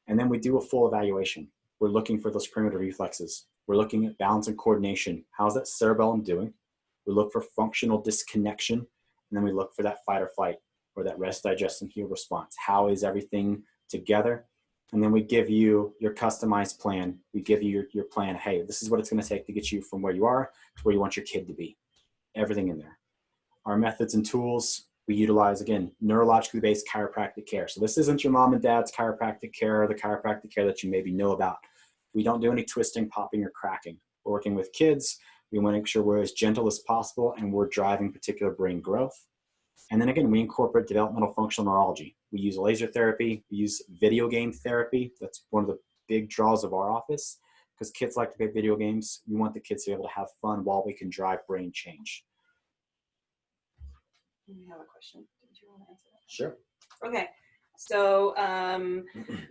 And then we do a full evaluation. We're looking for those primitive reflexes. We're looking at balance and coordination. How's that cerebellum doing? We look for functional disconnection, and then we look for that fight or flight, or that rest, digest, and heal response. How is everything together? And then we give you your customized plan. We give you your plan. Hey, this is what it's going to take to get you from where you are to where you want your kid to be. Everything in there. Our methods and tools, we utilize, again, neurologically based chiropractic care. So this isn't your mom and dad's chiropractic care, or the chiropractic care that you maybe know about. We don't do any twisting, popping, or cracking. We're working with kids. We want to make sure we're as gentle as possible and we're driving particular brain growth. And then again, we incorporate developmental functional neurology. We use laser therapy, we use video game therapy. That's one of the big draws of our office, because kids like to play video games. We want the kids to be able to have fun while we can drive brain change. I have a question. Did you want to answer that? Sure. Okay. So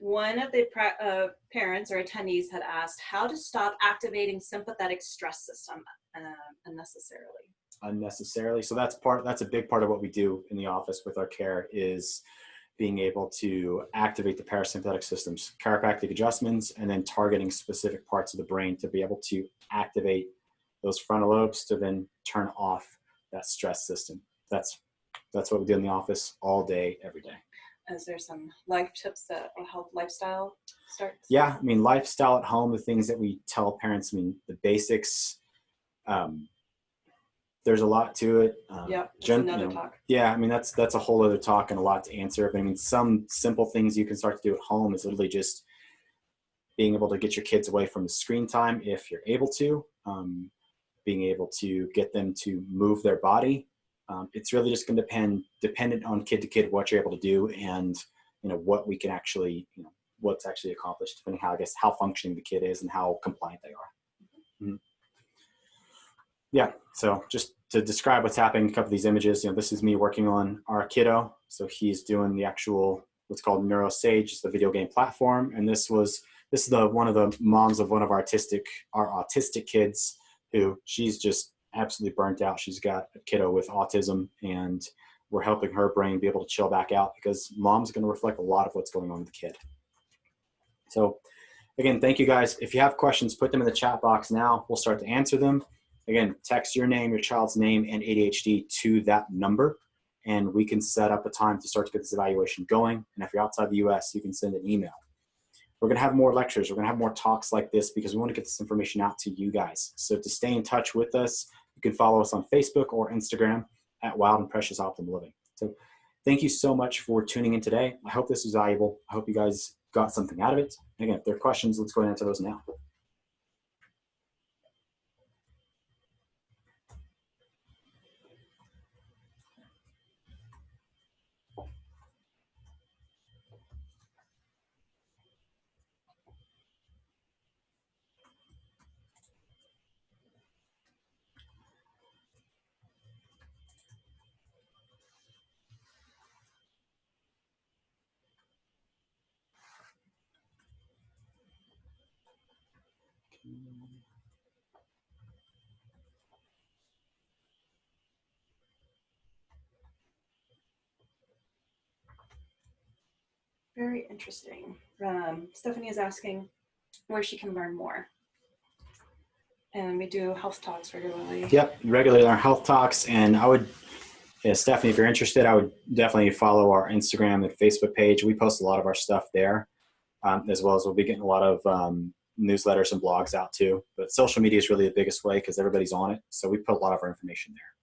one of the parents or attendees had asked how to stop activating sympathetic stress system unnecessarily. So that's a big part of what we do in the office with our care, is being able to activate the parasympathetic systems, chiropractic adjustments, and then targeting specific parts of the brain to be able to activate those frontal lobes to then turn off that stress system. That's what we do in the office all day, every day. Is there some life tips that will help lifestyle starts? Yeah, I mean, lifestyle at home, the things that we tell parents, I mean, the basics, there's a lot to it. Yeah, that's another talk. Yeah, I mean, that's a whole other talk and a lot to answer. But I mean, some simple things you can start to do at home is literally just being able to get your kids away from the screen time if you're able to, being able to get them to move their body. It's really just going to dependent on kid to kid what you're able to do, and what we can actually, what's actually accomplished, depending how functioning the kid is and how compliant they are. Mm-hmm. Yeah, so just to describe what's happening, a couple of these images, this is me working on our kiddo. So he's doing the actual, what's called NeuroSage, it's the video game platform. And this is one of the moms of one of our autistic kids, who she's just absolutely burnt out. She's got a kiddo with autism, and we're helping her brain be able to chill back out, because mom's going to reflect a lot of what's going on with the kid. So again, thank you guys. If you have questions, put them in the chat box now. We'll start to answer them. Again, text your name, your child's name, and ADHD to that number, and we can set up a time to start to get this evaluation going. And if you're outside the US, you can send an email. We're going to have more lectures. We're going to have more talks like this, because we want to get this information out to you guys. So to stay in touch with us, you can follow us on Facebook or Instagram at Wild and Precious Optimal Living. So thank you so much for tuning in today. I hope this was valuable. I hope you guys got something out of it. And again, if there are questions, let's go ahead and answer those now. Very interesting. Stephanie is asking where she can learn more. And we do health talks regularly. Yep, regularly our health talks. And Stephanie, if you're interested, I would definitely follow our Instagram and Facebook page. We post a lot of our stuff there, as well as we'll be getting a lot of newsletters and blogs out too. But social media is really the biggest way because everybody's on it. So we put a lot of our information there.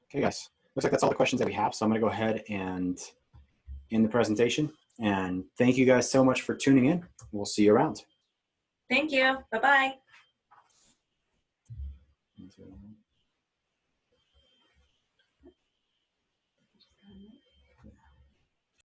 Okay, guys, looks like that's all the questions that we have. So I'm going to go ahead and end the presentation. And thank you guys so much for tuning in. We'll see you around. Thank you. Bye-bye.